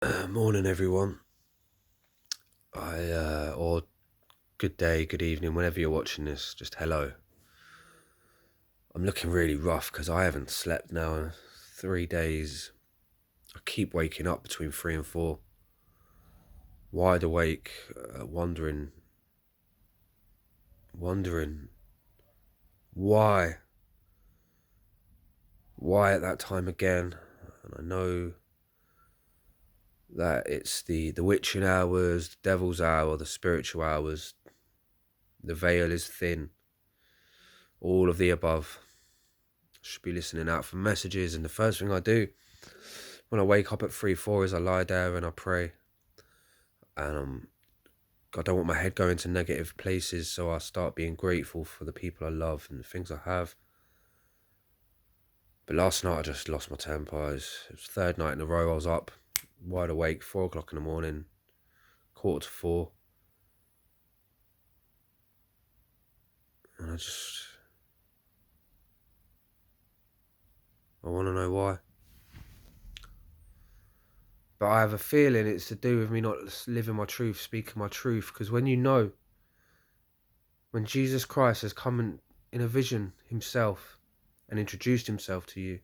Morning, everyone. Or good day, good evening, whenever you're watching this. Just hello. I'm looking really rough because I haven't slept now in 3 days. I keep waking up between 3 and 4, wide awake, wondering why at that time again. And I know that it's the witching hours, the devil's hour, the spiritual hours. The veil is thin. All of the above. Should be listening out for messages, and the first thing I do when I wake up at 3-4 is I lie there and I pray. And I don't want my head going to negative places, so I start being grateful for the people I love and the things I have. But last night I just lost my temper. It was third night in a row I was up, wide awake, 4 o'clock in the morning, 3:45. And I want to know why. But I have a feeling it's to do with me not living my truth, speaking my truth. Because when Jesus Christ has come in a vision himself and introduced himself to you,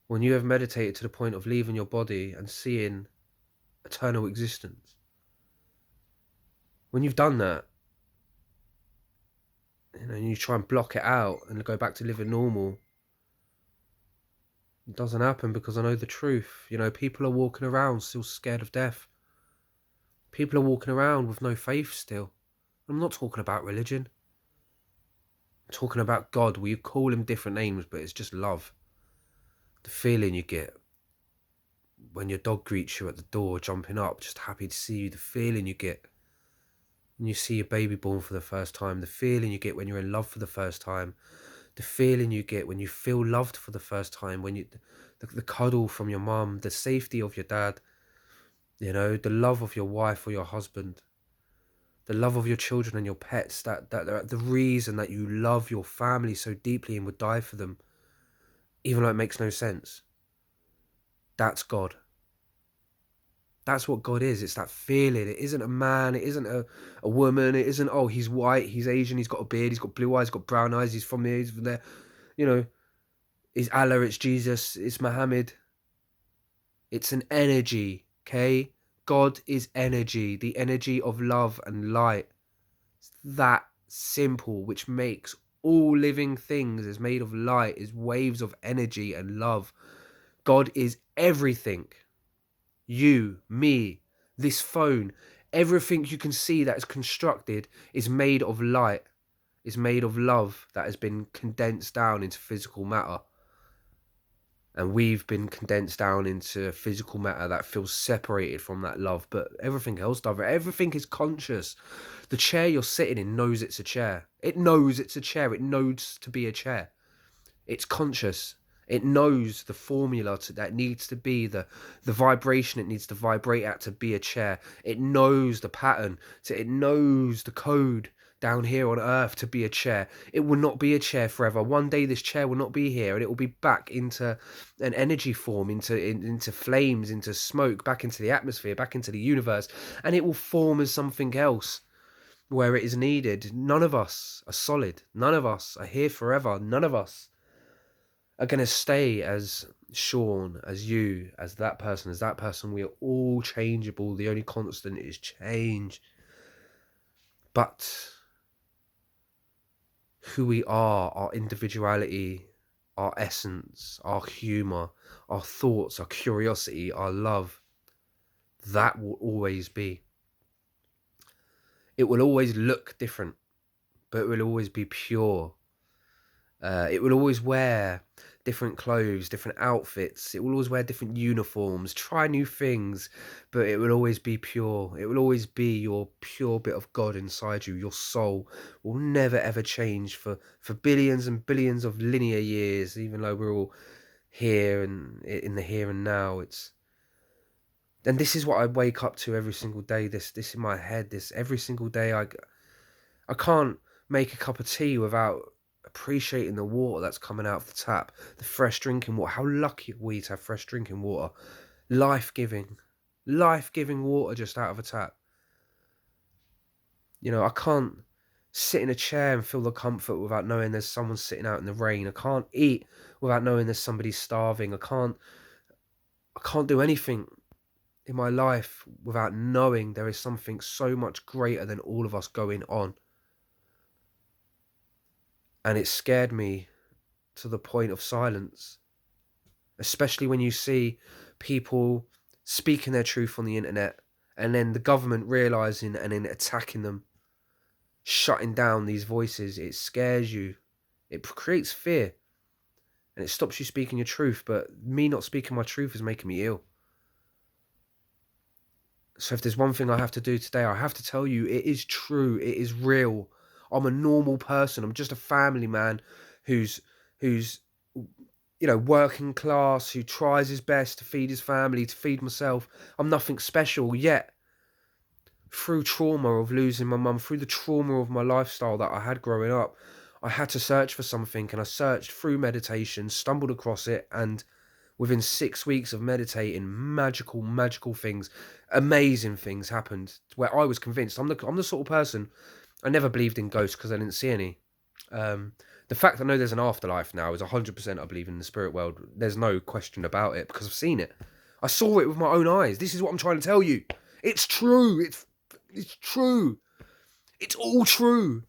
when you have meditated to the point of leaving your body and seeing eternal existence, when you've done that, and you try and block it out and go back to living normal, it doesn't happen because I know the truth. People are walking around still scared of death. People are walking around with no faith still. I'm not talking about religion. I'm talking about God. We call him different names, but it's just love. The feeling you get when your dog greets you at the door, jumping up, just happy to see you. The feeling you get when you see your baby born for the first time. The feeling you get when you're in love for the first time. The feeling you get when you feel loved for the first time. When the cuddle from your mum, the safety of your dad, the love of your wife or your husband, the love of your children and your pets, that the reason that you love your family so deeply and would die for them, even though it makes no sense. That's God. That's what God is. It's that feeling. It isn't a man. It isn't a woman. It isn't, oh, he's white, he's Asian, he's got a beard, he's got blue eyes, he's got brown eyes, he's from here, he's from there. It's Allah, it's Jesus, it's Muhammad. It's an energy, okay? God is energy, the energy of love and light. It's that simple, which makes all living things is made of light, is waves of energy and love. God is everything. You, me, this phone, everything you can see that is constructed is made of light, is made of love that has been condensed down into physical matter. And we've been condensed down into physical matter that feels separated from that love. But everything else does. Everything is conscious. The chair you're sitting in knows it's a chair. It knows it's a chair. It knows to be a chair. It's conscious. It knows the formula that needs to be, the vibration it needs to vibrate at to be a chair. It knows the pattern. So it knows the code down here on earth to be a chair. It will not be a chair forever. One day this chair will not be here, and it will be back into an energy form, into flames, into smoke, back into the atmosphere, back into the universe, and it will form as something else where it is needed. None of us are solid. None of us are here forever. None of us are going to stay as Sean, as you, as that person, as that person. We are all changeable. The only constant is change. But who we are, our individuality, our essence, our humour, our thoughts, our curiosity, our love, that will always be. It will always look different, but it will always be pure. It will always wear different clothes, different outfits. It will always wear different uniforms, try new things, but it will always be pure. It will always be your pure bit of God inside you. Your soul will never ever change for billions and billions of linear years, even though we're all here and in the here and now. And this is what I wake up to every single day. This in my head. This every single day. I can't make a cup of tea without appreciating the water that's coming out of the tap, the fresh drinking water. How lucky are we to have fresh drinking water? life-giving, life-giving water just out of a tap. You know, I can't sit in a chair and feel the comfort without knowing there's someone sitting out in the rain. I can't eat without knowing there's somebody starving. I can't do anything in my life without knowing there is something so much greater than all of us going on. And it scared me to the point of silence, especially when you see people speaking their truth on the internet and then the government realizing and then attacking them, shutting down these voices. It scares you. It creates fear and it stops you speaking your truth. But me not speaking my truth is making me ill. So if there's one thing I have to do today, I have to tell you, it is true. It is real. I'm a normal person. I'm just a family man who's working class, who tries his best to feed his family, to feed myself. I'm nothing special, yet through trauma of losing my mum, through the trauma of my lifestyle that I had growing up, I had to search for something, and I searched through meditation, stumbled across it, and within 6 weeks of meditating, magical things, amazing things happened where I was convinced. I'm the sort of person, I never believed in ghosts because I didn't see any. The fact I know there's an afterlife now is 100% I believe in the spirit world. There's no question about it because I've seen it. I saw it with my own eyes. This is what I'm trying to tell you. It's true. It's true. It's all true.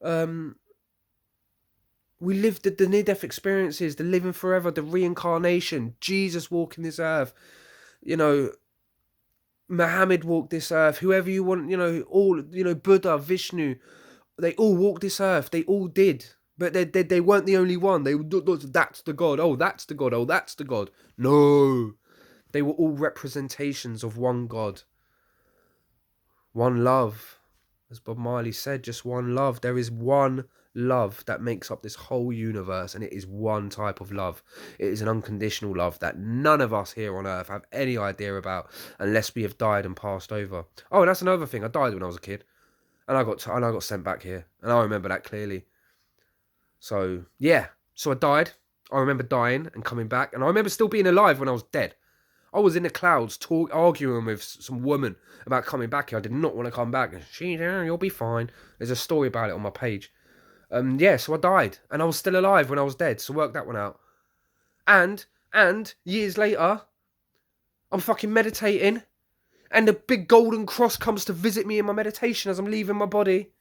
We lived the near-death experiences, the living forever, the reincarnation, Jesus walking this earth, Muhammad walked this earth, whoever you want, Buddha, Vishnu, they all walked this earth, they all did. But they weren't the only one. That's the God. Oh, that's the God. Oh, that's the God. No. They were all representations of one God. One love. As Bob Marley said, just one love. There is one love that makes up this whole universe, and it is one type of love. It is an unconditional love that none of us here on earth have any idea about unless we have died and passed over. Oh, and that's another thing. I died when I was a kid, and I got sent back here, and I remember that clearly. So yeah, so I died. I remember dying and coming back, and I remember still being alive when I was dead. I was in the clouds arguing with some woman about coming back here. I did not want to come back. You'll be fine. There's a story about it on my page. So I died, and I was still alive when I was dead. So work that one out. And years later, I'm fucking meditating, and the big golden cross comes to visit me in my meditation as I'm leaving my body.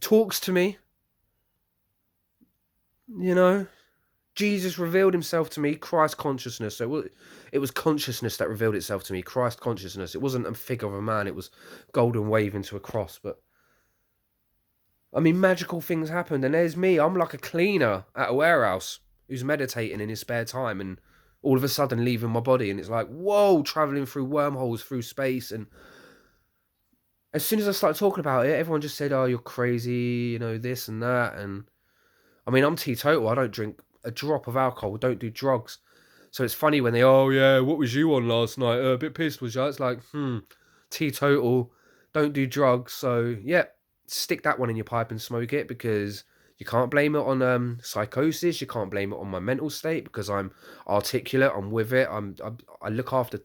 Talks to me. Jesus revealed himself to me, Christ consciousness. So it was consciousness that revealed itself to me, Christ consciousness. It wasn't a figure of a man, it was golden wave into a cross. But I mean, magical things happened, and there's me. I'm like a cleaner at a warehouse who's meditating in his spare time, and all of a sudden leaving my body, and it's like, whoa, traveling through wormholes, through space. And as soon as I started talking about it, everyone just said, oh, you're crazy, this and that. And I mean, I'm teetotal. I don't drink a drop of alcohol. Don't do drugs. So it's funny when they, oh yeah, what was you on last night? A bit pissed, was you? It's like, teetotal. Don't do drugs. So yeah, stick that one in your pipe and smoke it, because you can't blame it on psychosis. You can't blame it on my mental state, because I'm articulate. I'm with it. I look after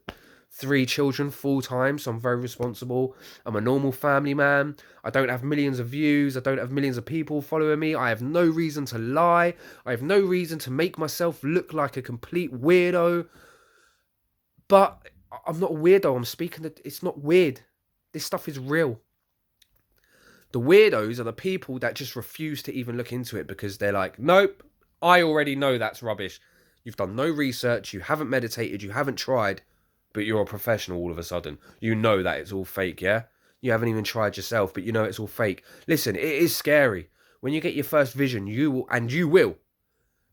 3 children full time, so I'm very responsible. I'm a normal family man. I don't have millions of views. I don't have millions of people following me. I have no reason to lie. I have no reason to make myself look like a complete weirdo. But I'm not a weirdo. I'm speaking that it's not weird. This stuff is real. The weirdos are the people that just refuse to even look into it, because they're like, nope, I already know that's rubbish. You've done no research. You haven't meditated. You haven't tried. But you're a professional all of a sudden. You know that it's all fake, yeah? You haven't even tried yourself, but you know it's all fake. Listen, it is scary. When you get your first vision, you will.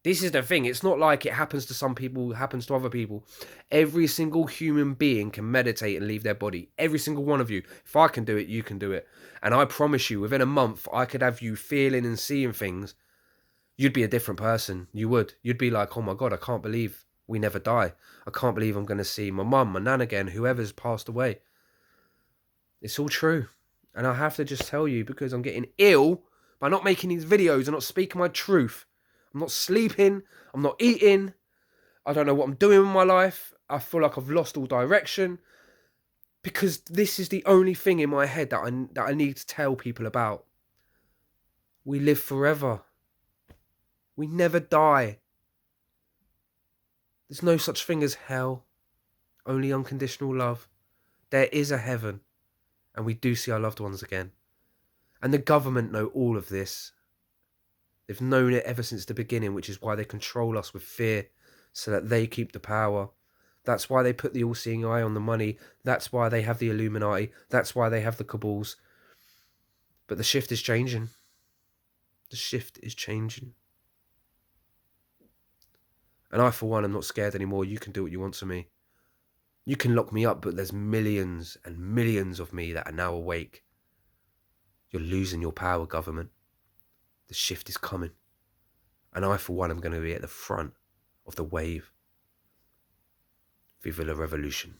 This is the thing. It's not like it happens to some people, happens to other people. Every single human being can meditate and leave their body. Every single one of you. If I can do it, you can do it. And I promise you, within a month, I could have you feeling and seeing things. You'd be a different person. You would. You'd be like, oh my God, I can't believe we never die. I can't believe I'm going to see my mum, my nan again, whoever's passed away. It's all true. And I have to just tell you, because I'm getting ill by not making these videos and not speaking my truth. I'm not sleeping. I'm not eating. I don't know what I'm doing with my life. I feel like I've lost all direction, because this is the only thing in my head that I need to tell people about. We live forever. We never die. There's no such thing as hell, only unconditional love. There is a heaven, and we do see our loved ones again. And the government know all of this. They've known it ever since the beginning, which is why they control us with fear, so that they keep the power. That's why they put the all-seeing eye on the money. That's why they have the Illuminati. That's why they have the cabals. But the shift is changing. The shift is changing. And I, for one, am not scared anymore. You can do what you want to me. You can lock me up, but there's millions and millions of me that are now awake. You're losing your power, government. The shift is coming. And I, for one, am going to be at the front of the wave. Viva la revolution.